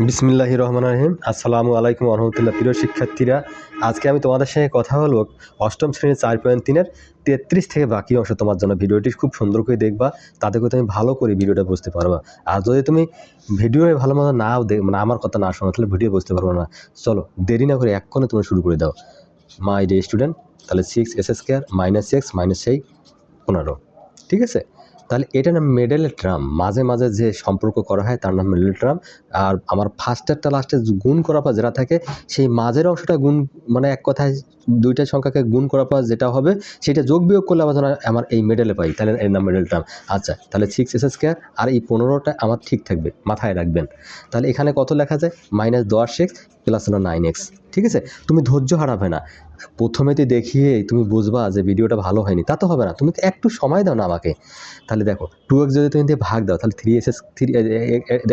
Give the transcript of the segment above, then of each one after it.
বিসমিল্লাহির রহমানির রহিম। আসসালামু আলাইকুম ওয়া রাহমাতুল্লাহ। প্রিয় শিক্ষার্থীরা, আজকে আমি তোমাদের সঙ্গে কথা বলবো অষ্টম শ্রেণীর 4.3-এর 33 থেকে বাকি অংশ। তোমার জন্য ভিডিওটি খুব সুন্দর করে দেখবা, তাতে করে তুমি ভালো করে ভিডিওটা বুঝতে পারবা। আর যদি তুমি ভিডিও ভালো মতো নাও মানে আমার কথা না শোনো, তাহলে ভিডিও বুঝতে পারবো না। চলো দেরি না করে এক্ষণে তুমি শুরু করে দাও। মাই ডে স্টুডেন্ট, তাহলে 6s² - x - 15, ঠিক আছে? তাহলে এটা না মিডল টার্ম, মাঝে মাঝে যে সম্পর্ক করা হয় তার নাম মিডল টার্ম। আর আমার ফার্স্টেরটা লাস্টে গুণ করার পর যেটা থাকে, সেই মাঝের অংশটা গুণ, মানে এক কথায় দুইটা সংখ্যাকে গুণ করার পর যেটা হবে সেটা যোগ বিয়োগ করলে আবার আমার এই মিডলে পাই, তাহলে এর নাম মিডল টার্ম। আচ্ছা, তাহলে 6s² আর এই 15টা আমার ঠিক থাকবে, মাথায় রাখবেন। তাহলে এখানে কত লেখা যায়? -10x প্লাস হলো 9x, ঠিক আছে? তুমি ধৈর্য হারাবে না, প্রথমেতে দেখিয়ে তুমি বুঝবা যে ভিডিওটা ভালো হয়নি, তা তো হবে না। তুমি তো একটু সময় দাও না আমাকে। তাহলে দেখো 2x যদি তুমি দিয়ে ভাগ দাও, তাহলে 3s,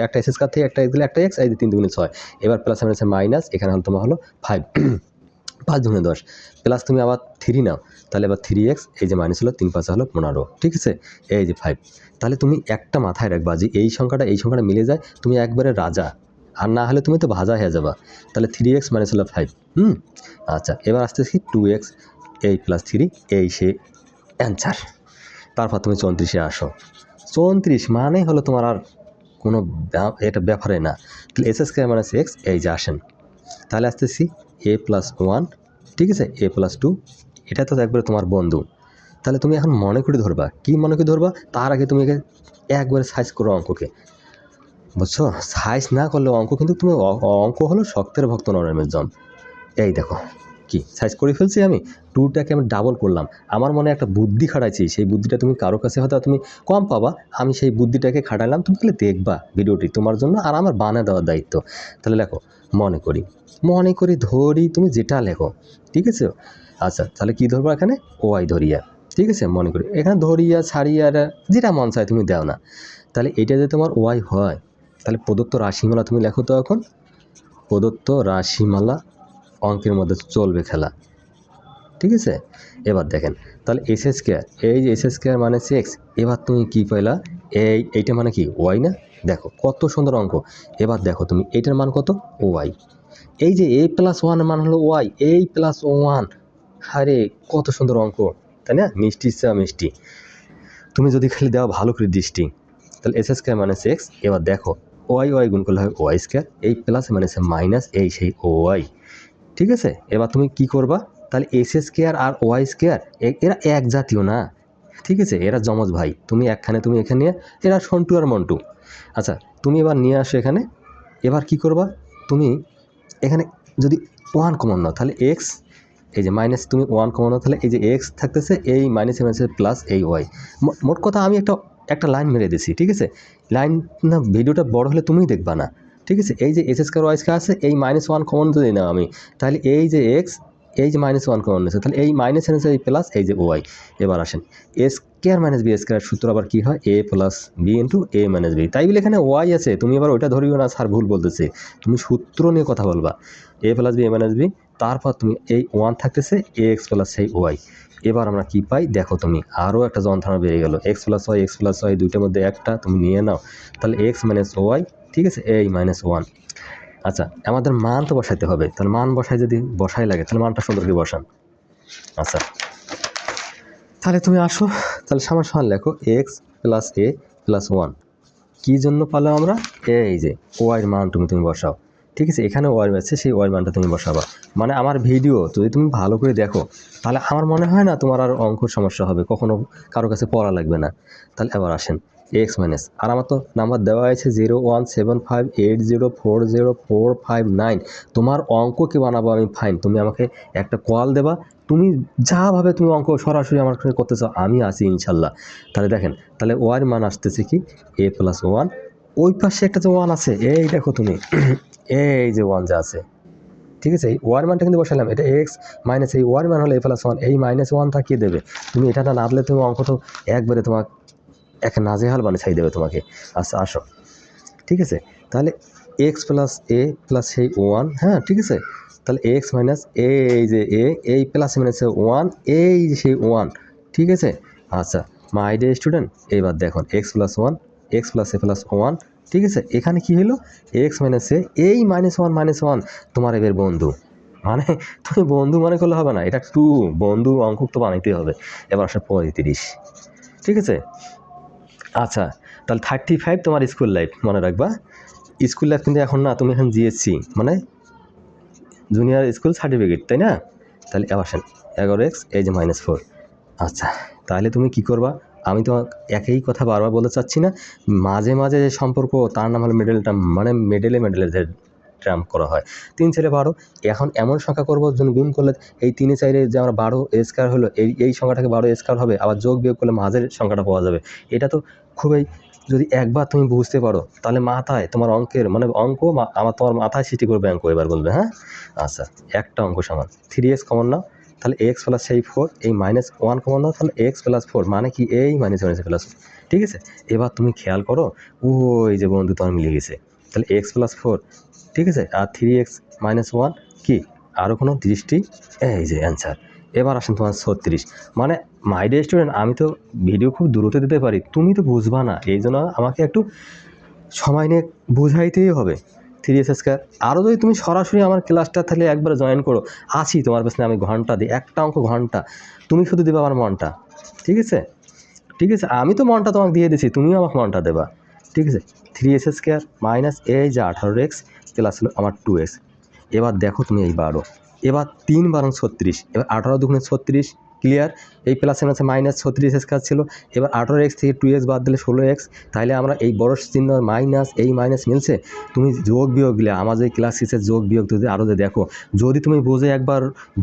একটা এস কার থেকে একটা x দিলে একটা x, এই 3 দুগুণে 6। এবার প্লাস আছে মাইনাস, এখানে হলো তোমার হলো 5, 5 দুগুণে 10, প্লাস তুমি আবার 3 নাও, তাহলে এবার 3x, এই যে মাইনাস হলো 3 5 হলো 15, ঠিক আছে? এই যে 5। তাহলে তুমি একটা মাথায় রাখবা যে এই সংখ্যাটা মিলে যায়, তুমি একবারে রাজা, আর না হলে তুমি তো ভাজা হয়ে যাবা। তাহলে 3x মাইনাস হলো 5। আচ্ছা, এবার আসতেছি 2x এই প্লাস 3, এই সে অ্যান্সার। তারপর তুমি 34-এ আসো। 34 মানেই হলো তোমার আর কোনো এটা ব্যাপারে না। তাহলে s² - x, এই যে আসেন। তাহলে আসতেছি a+1, ঠিক আছে? a+2, এটা তো একবারে তোমার বন্ধু। তাহলে তুমি এখন মনে করে ধরবা। কি মনে করে ধরবা? তার আগে তুমি একবারে সাইজ করো অঙ্ককে, বুঝছো? সাইজ না করলে অঙ্ক কিন্তু তুমি অঙ্ক হলো শক্তের ভক্ত নরমের জন। এই দেখো কি সাইজ করে ফেলছি আমি, 2টাকে আমি ডাবল করলাম। আমার মনে একটা বুদ্ধি খাটাইছি, সেই বুদ্ধিটা তুমি কারো কাছে হয়তো তুমি কম পাবা, আমি সেই বুদ্ধিটাকে খাটাইলাম। তুমি তাহলে দেখবা ভিডিওটি তোমার জন্য, আর আমার বানিয়ে দেওয়ার দায়িত্ব। তাহলে লেখো মনে করি ধরি, তুমি যেটা লেখো, ঠিক আছে? আচ্ছা, তাহলে কি ধরবো এখানে? ওয়াই ধরিয়া, ঠিক আছে? মনে করি এখানে ধরিয়া ছাড়িয়া যেটা মন চায় তুমি দাও না। তাহলে এটা যদি তোমার ওয়াই হয়, তাহলে প্রদত্ত রাশিমালা তুমি লেখো তো। এখন প্রদত্ত রাশিমালা অঙ্কের মধ্যে চলবে খেলা, ঠিক আছে? এবার দেখেন, তাহলে s², এই যে s² মানে 6, এবার তুমি কি পাইলা? এইটা মানে কি? ওয়াই না? দেখো কত সুন্দর অঙ্ক। এবার দেখো তুমি এইটার মান কত? ওয়াই। এই যে a+1 মান হলো ওয়াই, a+1, আরে কত সুন্দর অঙ্ক, তাই না? মিষ্টি চা মিষ্টি। তুমি যদি খালি দাও ভালো করে দৃষ্টি, তাহলে s² মানে 6, এবার দেখো ওয়াই গুণ করলে হয় y², এই প্লাস মানে মাইনাস, এই সেই ওয়াই, ঠিক আছে? এবার তুমি কি করবা? তাহলে s² আর y² এরা এক জাতীয় না, ঠিক আছে? এরা যমজ ভাই। তুমি একখানে তুমি এখানে নিয়ে, এরা সন্টু আর মন্টু। আচ্ছা, তুমি এবার নিয়ে আসো এখানে। এবার কি করবা? তুমি এখানে যদি 1 কমন নাও, তাহলে x, এই যে মাইনাস, তুমি 1 কমন নাও, তাহলে এই যে x থাকতেছে, এই মাইনাসে মাইনাসে প্লাস এই ওয়াই। মোট কথা আমি একটা লাইন মেরে দিছি, ঠিক আছে? লাইন না, ভিডিওটা বড় হলে তুমিই দেখবা না, ঠিক আছে? এই যে s² y² আছে, এই -1 কমন যদি নাও আমি, তাহলে এই যে x, এই যে -1 কমন নিয়েছে, তাহলে এই মাইনাস এনেছে, এই প্লাস, এই যে ওয়াই। এবার আসেন a² - b² সূত্র আবার কি হয়? a + b × a - b। তাই বলে এখানে ওয়াই আছে, তুমি আবার ওইটা ধরিও না স্যার ভুল বলতেছে। তুমি সূত্র নিয়ে কথা বলবা, a + b a - b, তারপর তুমি এই 1 থাকতেছে ax প্লাস সেই ওয়াই। এবার আমরা কি পাই দেখো, তুমি আরও একটা যন্ত্রণা বেড়ে গেল। x + y দুইটার মধ্যে একটা তুমি নিয়ে নাও, তাহলে x - ওয়াই, ঠিক আছে? এই -1। আচ্ছা, আমাদের মান তো বসাইতে হবে, তাহলে মান বসাই, যদি বসাই লাগে তাহলে মানটা সুন্দর করে বসান। আচ্ছা, তাহলে তুমি আসো, তাহলে সমান লেখো x + a + 1। কী জন্য পালো আমরা? এই যে ওয়াইয়ের মান তুমি বসাও, ঠিক আছে? এখানে ওয়াই আছে, সেই ওয়াইয়ের মানটা তুমি বসাবা। মানে আমার ভিডিও যদি তুমি ভালো করে দেখো, তাহলে আমার মনে হয় না তোমার আর অঙ্কর সমস্যা হবে, কখনো কারো কাছে পড়া লাগবে না। তাহলে এবার আসেন x মাইনাস, আর আমার তো নাম্বার দেওয়া আছে 01758040459। তোমার অঙ্ক কি বানাবো আমি ফাইন, তুমি আমাকে একটা কল দেবা, তুমি যাভাবে তুমি অঙ্ক সরাসরি আমার কাছে করতে চাও, আমি আছি ইনশাল্লাহ। তাহলে দেখেন, তাহলে ওয়ার মান আসতেছে কি? a+1, ওই পাশে একটা যে 1 আছে, এই দেখো তুমি এই যে 1 যা আছে, ঠিক আছে? এই ওয়ার মানটা কিন্তু বসালাম, এটা x মাইনাস এই ওয়ার মান হলো a+1, এই -1টা কে দেবে? তুমি এটা না দিলে তুমি অঙ্ক তো একবারে তোমার এক নাজেহাল বানিয়ে ছাই দেবে তোমাকে। আচ্ছা আসো, ঠিক আছে? তাহলে x + a প্লাস সেই 1, হ্যাঁ, ঠিক আছে? তাহলে x মাইনাস এই যে a, এই প্লাস মাইনাস 1, এই যে সেই 1, ঠিক আছে? আচ্ছা মাই ডিয়ার স্টুডেন্ট, এবার দেখুন x + 1, x + a + 1 ঠিক আছে, এখানে কি হলো এক্স মাইনাস এ, এই -1 তোমার এবার বন্ধু, মানে তুমি বন্ধু মনে করলে হবে না, এটা 2 বন্ধু অঙ্ক তো বানাইতে হবে। এবার আসলে 35, ঠিক আছে। আচ্ছা, তাহলে 35 তোমার স্কুল লাইফ, মনে রাখবা স্কুল লাইফ কিন্তু এখন না, তুমি এখন জিএসসি মানে জুনিয়র স্কুল সার্টিফিকেট, তাই না? তাহলে এবার আসেন 11x, এই যে -4। আচ্ছা, তাহলে তুমি কি করবা, আমি তো একই কথা বারবার বলতে চাচ্ছি না, মাঝে মাঝে যে সম্পর্ক তার নাম হলো মিডল টার্ম, মানে মেডেলে টার্ম করা হয়। 3 × 12, এখন এমন সংখ্যা করবো গুণ করলে এই 3 এ 4 যে আমরা 12 স্কয়ার হলো, এই সংখ্যাটাকে 12 স্কয়ার হবে, আবার যোগ বিয়োগ করলে মাঝের সংখ্যাটা পাওয়া যাবে। এটা তো খুবই, যদি একবার তুমি বুঝতে পারো তাহলে মাথায় তোমার অঙ্কের মানে তোমার মাথায় সিটি করবে অঙ্ক, এবার বলবে হ্যাঁ। আচ্ছা, একটা অঙ্ক সমান 3x কমন নাও, তাহলে x প্লাস সেই 4, এই -1 কমন নাও, তাহলে x প্লাস 4 মানে কি এই -1 প্লাস, ঠিক আছে। এবার তুমি খেয়াল করো, ওই যে বন্ধু তোমার মিলে গেছে, তাহলে x প্লাস 4, ঠিক আছে, আর 3x -1 কি আরও কোনো দৃষ্টি, এই যে অ্যান্সার। এবার আসেন তোমার 36, মানে মাই ডিয়ার স্টুডেন্ট, আমি তো ভিডিও খুব দূরত্বে দিতে পারি, তুমি তো বুঝবা না, এই জন্য আমাকে একটু সময় নিয়ে বোঝাইতেই হবে। 3s², আরও যদি তুমি সরাসরি আমার ক্লাসটা তাহলে একবার জয়েন করো, আসি তোমার পেছনে আমি ঘন্টা দিই, একটা অঙ্ক ঘন্টা, তুমি শুধু দেবে আমার মনটা, ঠিক আছে। ঠিক আছে, আমি তো মনটা তোমাকে দিয়ে দিছি, তুমিও আমাকে মনটা দেবা, ঠিক আছে। 3s² মাইনাস এই যে 18x প্লাস হলো আমার 2x। এবার দেখো তুমি এই 12, এবার 3 × 36, এবার 18 × 36 ক্লিয়ার, এই প্লাসের মাঝে -36 ছিল, এবার 18x থেকে 2x বাদ দিলে 16x, তাহলে আমরা এই বড় চিহ্ন মাইনাস, এই মাইনাস মিলছে, তুমি যোগ বিয়োগ দিলে আমার যে ক্লাস 6-এর যোগ বিয়োগ যদি আরও যে দেখো, যদি তুমি বোঝে একবার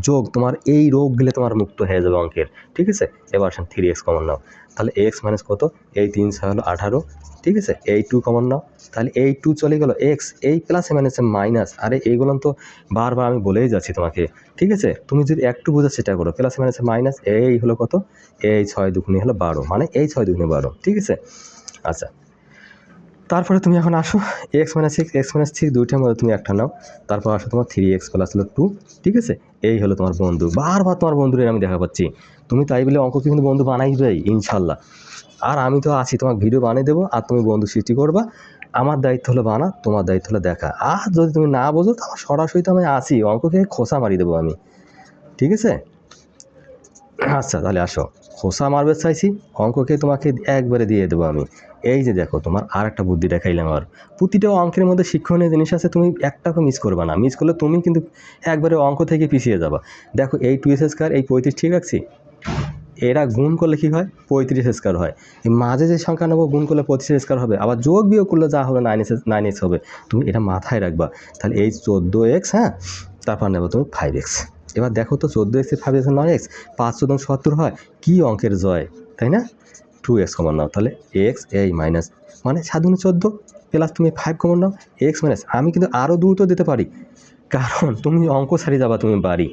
যোগ, তোমার এই রোগ গেলে তোমার মুক্ত হয়ে যাবে অঙ্কের, ঠিক আছে। এবার আসেন 3x কমন নাও, তাহলে x মাইনাস কত, এই 3 × 6 হলো 18, ঠিক আছে, এই 2 কমন নাও, তাহলে এই 2 চলে গেল, এক্স এই প্লাসে মাইনাসে মাইনাস, আরে এইগুলো তো বারবার আমি বলেই যাচ্ছি তোমাকে, ঠিক আছে। তুমি যদি একটু বোঝার চেষ্টা করো, প্লাসে মাইনাসে মাইনাস, এই হলো কত, এই 6 দুগুণে হলো 12, মানে এই 6 দুগুণে 12, ঠিক আছে। আচ্ছা, তারপরে তুমি এখন আসো x - 6, x - 6 দুইটার মধ্যে তুমি একটা নাও, তারপর আসো তোমার 3x প্লাস হলো 2, ঠিক আছে। এই হলো তোমার বন্ধু, বারবার তোমার বন্ধুর আমি দেখা পাচ্ছি, তুমি তাই বলে অঙ্ক কিন্তু বন্ধু বানাইবেই ইনশাল্লাহ। আর আমি তো আছি, তোমাকে ভিডিও বানিয়ে দেবো, আর তুমি বন্ধু সৃষ্টি করবা, আমার দায়িত্ব হলো বানা, তোমার দায়িত্ব হলো দেখা। আর যদি তুমি না বোঝো তো সরাসরি তো আমি আসি, অঙ্ককে খোসা মারি দেবো আমি, ঠিক আছে। আচ্ছা, তাহলে আসো, খোসা মারবে চাইছি, অঙ্ককে তোমাকে একবারে দিয়ে দেবো আমি। এই যে দেখো, তোমার আর একটা বুদ্ধি দেখাইলাম, আর প্রতিটা অঙ্কের মধ্যে শিক্ষণীয় জিনিস আছে, তুমি একটাকে মিস করবে না, মিস করলে তুমি কিন্তু একবারে অঙ্ক থেকে পিছিয়ে যাবা। দেখো এই 2s², এই 35 ঠিক রাখছি, এরা গুণ করলে কি হয় 35² হয়, এই মাঝে যে সংখ্যা নেবো গুণ করলে 25² হবে, আবার যোগ বিয়োগ করলে যা হবে 9x হবে, তুমি এটা মাথায় রাখবা। তাহলে এই 14x, হ্যাঁ, তারপর নেবো তুমি 5x। এবার দেখো তো 14x 5x 9x, 5 × 14 = 70 হয়, কী অঙ্কের জয়, তাই না। 2x কমন নাও, তাহলে x এই মাইনাস মানে 7 × 14 প্লাস তুমি 5 কমন নাও, x মাইনাস, আমি কিন্তু আরও দ্রুত দিতে পারি, কারণ তুমি অঙ্ক ছাড়িয়ে যাবা তুমি বাড়ি,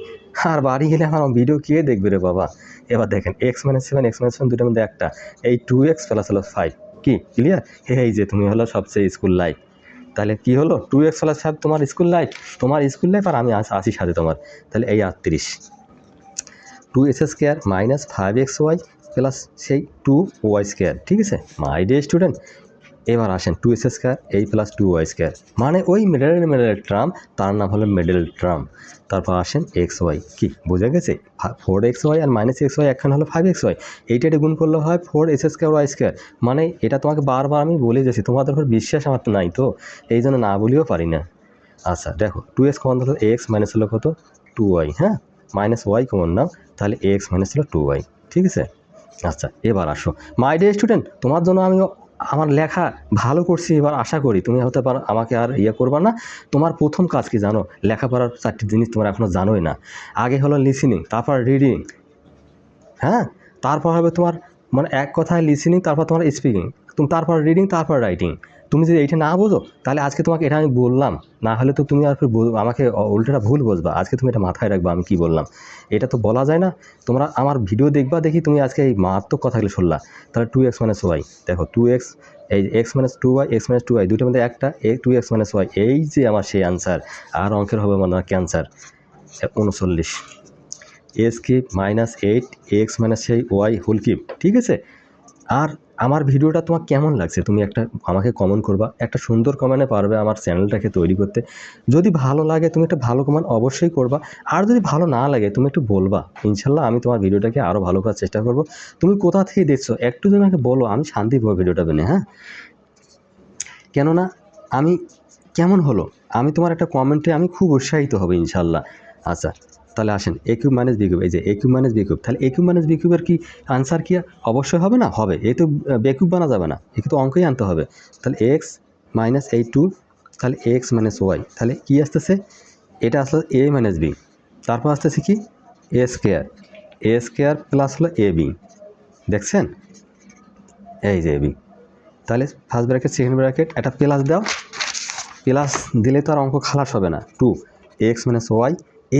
আর বাড়ি গেলে আমার ভিডিও কে দেখবে রে বাবা। এবার দেখেন x - 7, x - 7 দুটোর মধ্যে একটা, এই 2x প্লাস হলো 5, কি ক্লিয়ার, এই যে তুমি হলো সবচেয়ে স্কুল লাইফ। তাহলে কি হলো 2x প্লাস 5 তোমার স্কুল লাইফ, আর আমি আসি সাথে তোমার, তাহলে এই 38, 2s² মাইনাস 5xy প্লাস সেই 2y², ঠিক আছে মাই ডিয়ার স্টুডেন্ট। এবার আসেন 2s² এই প্লাস 2y², মানে ওই মিডল টার্ম, তার নাম হলো মিডল টার্ম। তারপর আসেন xy, কি বোঝা গেছে, 4xy আর -xy একখানে হলো 5xy, এইটা গুণ করলে হয় 4s²y², মানে এটা তোমাকে বারবার আমি বলে যাচ্ছি, তোমাদের উপর বিশ্বাস আমার তো নাই, তো এই জন্য না বলেও পারি না। আচ্ছা দেখো 2x কমন হলো x মাইনাস হলো কত 2y, হ্যাঁ, -y কমন নাও, তাহলে x মাইনাস হলো 2y, ঠিক আছে। আচ্ছা, এবার আসো মাই ডিয়ার স্টুডেন্ট, তোমার জন্য আমি আমার লেখা ভালো করছি, এবার আশা করি তুমি হতে পারো আমাকে আর করবা না। তোমার প্রথম কাজ কি জানো, লেখাপড়ার 4টি জিনিস তোমার এখনও জানোই না। আগে হলো লিসেনিং, তারপর রিডিং, হ্যাঁ, তারপর হবে তোমার মানে এক কথায় লিসেনিং, তারপর তোমার স্পিকিং, তারপর রিডিং, তারপর রাইটিং। তুমি যদি এইটা না বোঝো, তাহলে আজকে তোমাকে এটা আমি বললাম, না হলে তো তুমি আর আমাকে উল্টোটা ভুল বুঝবা, আজকে তুমি এটা মাথায় রাখবা আমি কি বললাম, এটা তো বলা যায় না। তোমরা আমার ভিডিও দেখবা, দেখি তুমি আজকে এই মারাত্মক কথাগুলো শুনলা। তাহলে 2x - y, দেখো 2x, এই x - 2y, x - 2y দুটোর মধ্যে একটা, 2x - y, এই যে আমার সেই অ্যান্সার, আর অঙ্কের হবে মানে ক্যান্সার 39, s³ -8 x - সেই y হোল কিউব, ঠিক আছে। আর আমার ভিডিওটা তোমার কেমন লাগছে তুমি একটা আমাকে কমেন্ট করবা, একটা সুন্দর কমেন্টে পারবে আমার চ্যানেলটাকে তৈরি করতে। যদি ভালো লাগে তুমি একটা ভালো কমেন্ট অবশ্যই করবা, আর যদি ভালো না লাগে তুমি একটু বলবা, ইনশাল্লাহ আমি তোমার ভিডিওটাকে আরও ভালো করার চেষ্টা করব। তুমি কোথা থেকে দেখছো একটু যদি আমাকে বলো, আমি শান্তি পাবো ভিডিওটা বেনে। হ্যাঁ, কেননা আমি কেমন হলো আমি তোমার একটা কমেন্টে আমি খুব উৎসাহিত হব ইনশাল্লাহ। আচ্ছা তাহলে আসেন a cube minus b cube, এই যে এ কিউব মাইনাস বি কিউব, তাহলে এ কিউব মাইনাস বি কিউবের কি আনসার কি অবশ্যই হবে না? হবে, এই তো বে কিউব বানা যাবে না, একে তো অঙ্কই আনতে হবে। তাহলে এক্স মাইনাস এই টু, তাহলে এক্স মাইনাস ওয়াই, তাহলে কী আসতেছে? এটা আসলে এ মাইনাস বি, তারপর আসতেছে কি এ স্কোয়ার প্লাস হলো এ বি, দেখছেন এই যে এ বি। তাহলে ফার্স্ট ব্র্যাকেট সেকেন্ড ব্র্যাকেট একটা প্লাস দাও, প্লাস দিলে তো আর অঙ্ক খালাস হবে না। টু এক্স মাইনাস ওয়াই,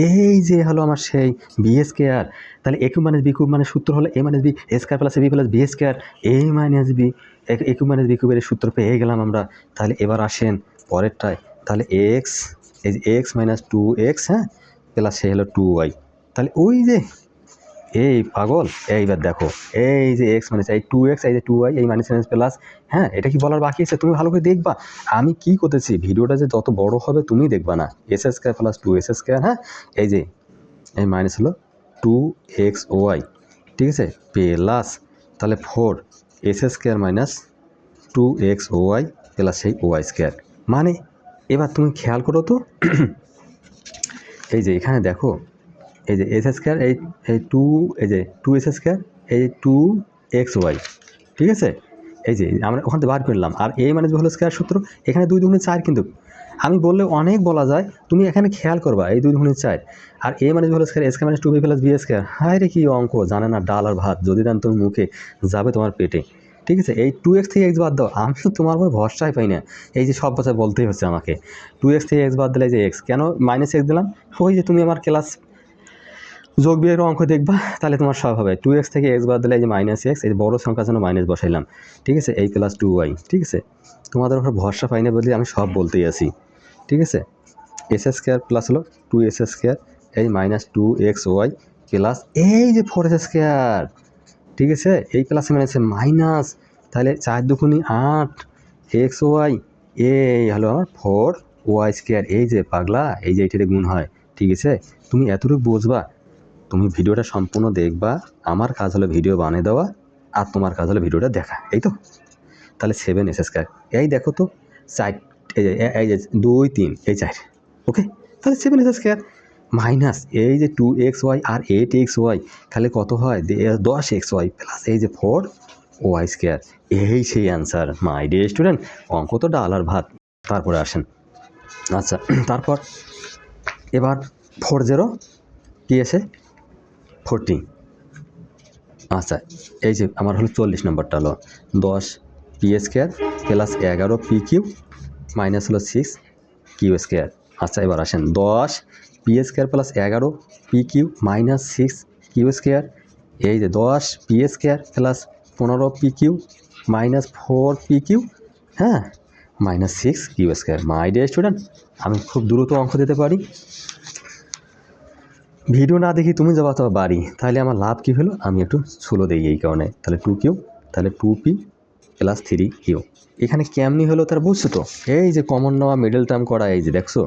এই যে হলো আমার সেই বি স্কোয়ার। তাহলে এ কিউব মাইনাস বি কিউব মানে সূত্র হলো এ minus B square plus A B plus b square, A minus B A cube minus B কিউবের সূত্র পেয়ে গেলাম আমরা। তাহলে এবার আসেন পরেরটায়, তাহলে এক্স, এই যে এক্স মাইনাস টু এক্স, হ্যাঁ, প্লাস সে হলো টু ওয়াই। তাহলে ওই যে এই পাগল, এইবার দেখো এই যে এক্স মাইনাস এই টু এক্স, এই যে টু ওয়াই, এই মাইনাস মাইনাস প্লাস, হ্যাঁ, এটা কি বলার বাকি আছে? তুমি ভালো করে দেখবা আমি কি করতেছি, ভিডিওটা যে যত বড় হবে তুমি দেখবা না। S square plus two s square, হ্যাঁ, এই যে এই মাইনাস হলো টু এক্স ওয়াই, ঠিক আছে, প্লাস তাহলে four s square minus two x y plus সেই ওয়াই স্কোয়ার। মানে এবার তুমি খেয়াল করো তো এই যে এখানে দেখো এই যে এস স্কোয়ার, এই টু, এই যে টু এস স্কোয়ার, এই টু এক্স ওয়াই, ঠিক আছে, এই যে আমরা ওখান থেকে বার করলাম। আর এই মানে হলো স্কোয়ার সূত্র, এখানে দুই দুগুণে চার, কিন্তু আমি বললে অনেক বলা যায়, তুমি এখানে খেয়াল করবা এই দুই দুগুণে চার। আর এ মানে হলো square square minus two b plus b square, হায় রে কি অঙ্ক, জানে না ডাল আর ভাত, যদি দেন তুমি মুখে যাবে তোমার পেটে, ঠিক আছে। এই টু এক্স থেকে এক্স বাদ দাও, আমি তোমার উপর ভরসাই পাই না, এই যে সব কথা বলতেই হচ্ছে আমাকে। টু এক্স থেকে এক্স বাদ দিলে যে এক্স, কেন মাইনাস এক্স দিলাম? ওই যে তুমি আমার ক্লাস যোগ বিয়ের অঙ্ক দেখবা, তাহলে তোমার সব হবে। টু এক্স থেকে এক্স বাদ দিলে এই যে মাইনাস এক্স, এই বড়ো সংখ্যার জন্য মাইনাস বসাইলাম, ঠিক আছে, এই প্লাস টু ওয়াই, ঠিক আছে। তোমাদের উপর ভরসা পাই না বলে আমি সব বলতেই আছি, ঠিক আছে। এস স্কোয়ার প্লাস হলো টু এস স্কোয়ার, এই minus two x y plus এই যে ফোর এস স্কোয়ার, ঠিক আছে, এই প্লাস মাইনাস মাইনাস, তাহলে চার দুগুণি আট এক্স ওয়াই, এই হলো আমার ফোর ওয়াই স্কোয়ার। এই যে পাগলা, এই যে এইটারে গুণ হয়, ঠিক আছে। তুমি এতটুকু বুঝবা, তুমি ভিডিওটা সম্পূর্ণ দেখবা, আমার কাজ হলো ভিডিও বানিয়ে দেওয়া, আর তোমার কাজ হলো ভিডিওটা দেখা, এই তো। তাহলে সেভেন এস স্কোয়ার, এই দেখো তো চার, এই যে দুই তিন এই চার, ওকে, তাহলে সেভেন এস স্কোয়ার মাইনাস এই যে টু এক্স ওয়াই আর এইট এক্স ওয়াই, তাহলে কত হয় দশ এক্স ওয়াই প্লাস এই যে ফোর ওয়াই স্কোয়ার, এই সেই অ্যান্সার মাই ডিয়ার স্টুডেন্ট। অঙ্ক তো ডাল আর ভাত। তারপরে আসেন, আচ্ছা তারপর এবার ফোর জিরো কী আছে 40, আচ্ছা এই যে আমার হলো 40 নম্বরটা হলো 10 p square plus 11 p q minus হলো 6 কিউ স্কোয়ার। আচ্ছা এবার আসেন 10 p square plus 11 p q minus 6 q square, এই যে 10 p square plus 15 p q minus 4 p q, হ্যাঁ, minus 6 q square. My dear student, আমি খুব দ্রুত অঙ্ক দিতে পারি, ভিডিও না দেখি তুমি যাবা তো বাড়ি, তাহলে আমার লাভ কী হলো, আমি একটু স্লো দিই এই কারণে। তাহলে টু কিউ, তাহলে two p plus three q, এখানে কেমনি হলো তার বুঝছো তো, এই যে কমন নেওয়া মিডল টার্ম করা, এই যে দেখছো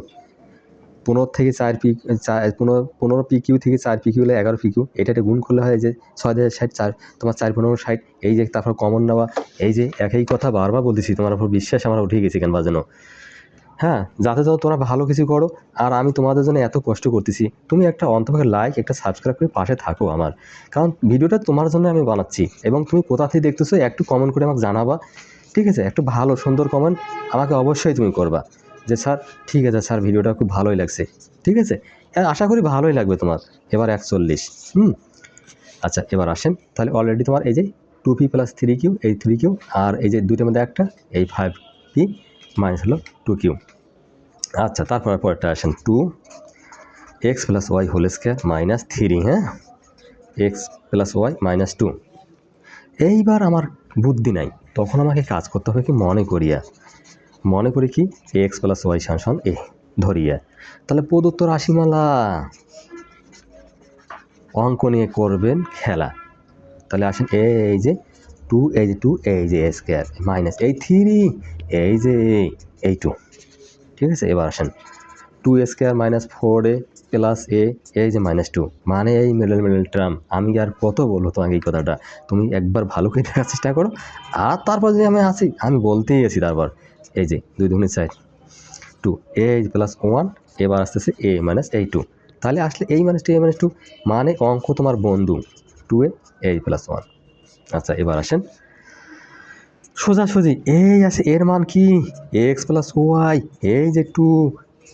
15 থেকে 4 পি, 15 পি কিউ থেকে 4 পি কিউ হলে 11 পি কিউ, এটা গুণ করলে হয় যে 6,060 4, তোমার 4,1560, এই যে তারপর কমন নেওয়া, এই যে একই কথা বারবার বলতেছি, তোমার উপর বিশ্বাস আমার উঠে গেছে কেন বাজানো, হ্যাঁ, যাতে যাও তোমরা ভালো কিছু করো, আর আমি তোমাদের জন্য এত কষ্ট করতেছি, তুমি একটা অন্তপক্ষে লাইক একটা সাবস্ক্রাইব করে পাশে থাকো আমার, কারণ ভিডিওটা তোমার জন্য আমি বানাচ্ছি, এবং তুমি কোথা থেকে দেখতেছো একটু কমেন্ট করে আমাকে জানাবা, ঠিক আছে, একটু ভালো সুন্দর কমেন্ট আমাকে অবশ্যই তুমি করবা, যে স্যার ঠিক আছে স্যার ভিডিওটা খুব ভালোই লাগছে, ঠিক আছে, আশা করি ভালোই লাগবে তোমার। এবার 41, আচ্ছা এবার আসেন, তাহলে অলরেডি তোমার এই যে two p plus three q, এই থ্রি কিউ, আর এই যে দুইটার মধ্যে একটা এই 5 পি মাইনাস হলো টু কিউ। আচ্ছা তারপর পরেরটা আসেন, two x plus y whole square minus three, হ্যাঁ, x plus y minus two. এইবার আমার বুদ্ধি নাই, তখন আমাকে কাজ করতে হবে কি মনে করি কি এক্স প্লাস ওয়াই সমান এ ধরিয়া, তাহলে প্রদত্ত রাশিমালা অঙ্ক নিয়ে করবেন খেলা। তাহলে আসেন এই যে টু এই যে টু এই যে এ স্কোয়ার মাইনাস এই থ্রি এই যে এই টু। ঠিক আছে, এবার আসেন টু এ স্কোয়ার মাইনাস ফোর এ প্লাস এ এই যে মাইনাস টু, মানে এই মিডল টার্ম। আমি আর কত বলবো তোমাকে এই কথাটা, তুমি একবার ভালো করে দেখার চেষ্টা করো। আর তারপর যে আমি আসি, আমি বলতেই আছি তারপর এই যে 2 2 4 টু এ প্লাস ওয়ান, এবার আসতেছে এ মাইনাস এই টু। তাহলে আসলে এই মাইনাস টু এ মাইনাস টু, মানে অঙ্ক তোমার বন্ধু টু এ প্লাস ওয়ান। আচ্ছা এবার আসেন সোজাসুজি এই আছে, এর মান কি এক্স প্লাস ওয়াই এই যে টু।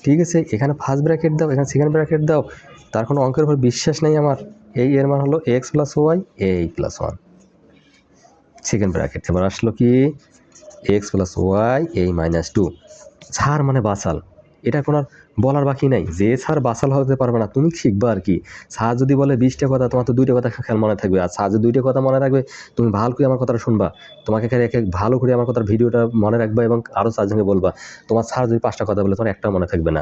ঠিক আছে, এখানে ফার্স্ট ব্র্যাকেট দাও, এখানে সেকেন্ড ব্র্যাকেট দাও, তার কোনো অঙ্কের উপর বিশ্বাস নেই আমার। এই এর মান হলো এক্স প্লাস ওয়াই এই প্লাস ওয়ান, সেকেন্ড ব্র্যাকেট। এবার আসলো কি এক্স প্লাস ওয়াই এই মাইনাস টু। ছাড় মানে বাসাল, এটা কোনো বলার বাকি নাই, যে ছাড় বাসাল হতে পারবে না, তুমি শিখবা আর কি। স্যার যদি বলে 20টা কথা, তোমার তো 2টা কথা খেয়াল মনে থাকবে। আর স্যার যদি 2টা কথা মনে রাখবে, তুমি ভালো করে আমার কথাটা শুনবা, তোমাকে ভালো করে আমার কথার ভিডিওটা মনে রাখবা এবং আরও চারজনকে বলবা। তোমার স্যার যদি 5টা কথা বলে, তোমার একটা মনে থাকবে না।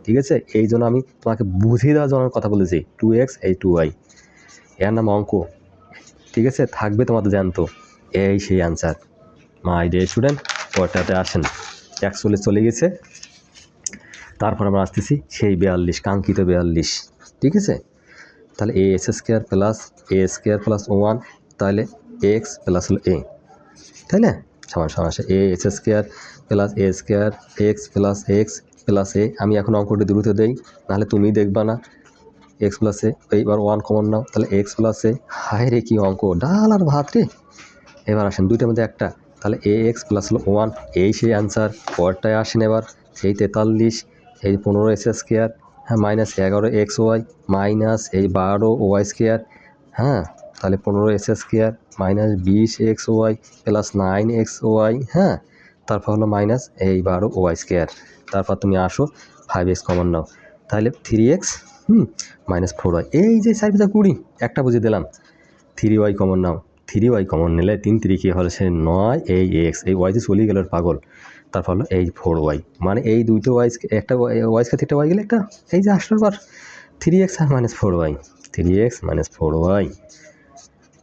ঠিক আছে, এই জন্য আমি তোমাকে বুঝিয়ে দেওয়ার জন্য কথা বলেছি, 2x এই 2y, এর নাম অঙ্ক। ঠিক আছে, থাকবে তোমাদের জ্যান্ত। এই সেই আনসার মাই ডিয়ার স্টুডেন্ট। ওটাতে আসেন 41 চলে গেছে, তারপর আমরা আসতেছি সেই 42, কাঙ্ক্ষিত 42। ঠিক আছে, তাহলে a s square plus one, তাহলে এক্স প্লাস হলো এ, তাই না? সমান সমান আসে a s square plus a square x plus a. আমি এখন অঙ্কটি দ্রুত দেই, নাহলে তুমি দেখবা না। এক্স প্লাস এ, এইবার ওয়ান কমন নাও, তাহলে এক্স প্লাস এ। হায় রে কি অঙ্ক, ডাল আর ভাত রে। এবার আসেন দুইটার মধ্যে একটা, তাহলে এ এক্স প্লাস হলো ওয়ান, এই সেই আনসার। পরটায় আসেন এবার সেই 43, এই 15 এস স্কোয়ার, হ্যাঁ মাইনাস 11 এক্স ওয়াই মাইনাস এই 12 ওয়াই স্কোয়ার, হ্যাঁ তাহলে 15 s square minus 20 x y plus 9 x y, হ্যাঁ তারপর হলো মাইনাস এই 12 ওয়াই স্কোয়ার। তারপর তুমি আসো 5x কমন নাও, তাহলে 3x মাইনাস 4y, এই যে 4×20 একটা বুঝে দিলাম। 3y কমন নাও, 3y কমন নিলে 3 3 হলে সে 9 এই এক্স, এই ওয়াই যে চলে গেল পাগল। তারপর হলো এই 4y, মানে এই দুইটা ওয়াই, একটা ওয়াইস থেকে একটা ওয়াই গেলে একটা এই যে আসলো বার 3x আর minus 4y, 3x minus 4y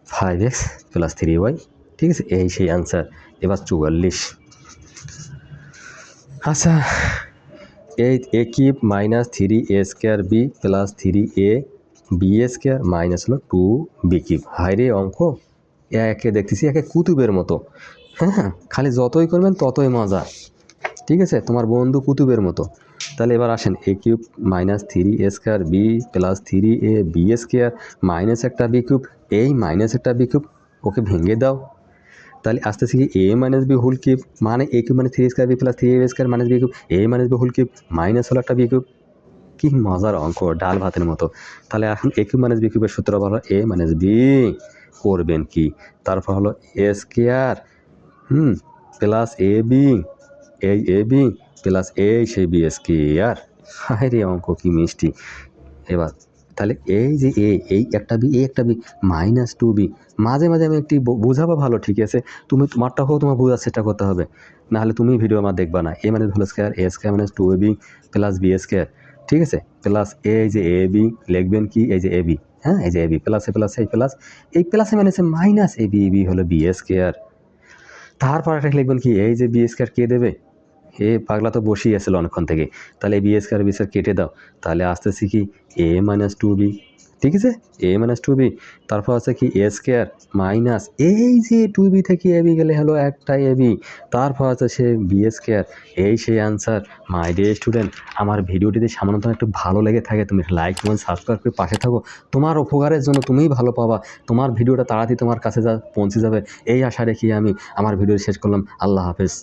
5x plus 3y। ঠিক আছে, এই সেই আনসার। এবার 44। আচ্ছা এই a cube minus 3a square b plus 3a b square minus হলো 2b কিউব। হাই রে অঙ্ক, একে দেখতেছি একে কুতুবের মতো। হ্যাঁ, খালি যতই করবেন ততই মজা। ঠিক আছে, তোমার বন্ধু কুতুবের মতো। তাহলে এবার আসেন a cube minus 3a square b plus 3a b square minus একটা বি কিউব, এই মাইনাস একটা বি কিউব ওকে ভেঙে দাও। তাহলে আসতেছে কি a minus b whole cube, মানে এ কিউব মানে 3 square b plus 3a square minus b cube, a minus b whole cube minus হলো একটা বি কিউব। কি মজার অঙ্ক, ডাল ভাতের মতো। তাহলে এখন এ কিউব মাইনাস বি কিউবের সূত্র বলো এ মাইনাস বি, করবেন কি তারপর হলো এ স্কোয়ার প্লাস এ বি, এই এ বি প্লাস এই সেই বি স্কোয়ার। হায় রে অঙ্ক কি মিষ্টি। এবার তাহলে এই যে এই একটা বি, এই একটা বি মাইনাস 2b। মাঝে মাঝে আমি একটি বোঝাবো ভালো, ঠিক আছে, তুমি তোমারটা হোক, তোমার বোঝার চেষ্টা করতে হবে, নাহলে তুমি ভিডিও আমার দেখবা না। এ মানে whole square a square minus 2ab plus b square. ঠিক আছে, প্লাস এই যে এ বি লিখবেন কি এই যে এ বি, হ্যাঁ এই যে এ বি প্লাস এই প্লাস এই প্লাসে মাইনাসে মাইনাস এই বি হলো বি স্কোয়ার। তারপর একটা লিখবেন কি এই যে বি স্কোয়ার কে দেবে, এ পাগলা তো বসেই আসছিল অনেকক্ষণ থেকে। তাহলে বি স্কোয়ার বি স্কোয়ার কেটে দাও, তাহলে আসতেছি কি এ মাইনাস 2b। ঠিক আছে, এ মাইনাস 2b, তারপর আছে কি এ স্কোয়ার মাইনাস এই যে 2b থেকে এ বি গেলে হলো একটা এ বি, তারপর আছে সে বি স্কোয়ার। এই সেই আনসার। মাই ডিয়ার স্টুডেন্ট, আমার ভিডিওটি যদি সামান্য একটু ভালো লেগে থাকে, তুমি লাইক কমেন্ট সাবস্ক্রাইব করে পাশে থাকো। তোমার উপকারের জন্য তুমিই ভালো পাবা, তোমার ভিডিওটা তাড়াতাড়ি তোমার কাছে পৌঁছে যাবে, এই আশা রেখে আমি আমার ভিডিও শেষ করলাম। আল্লাহ হাফেজ।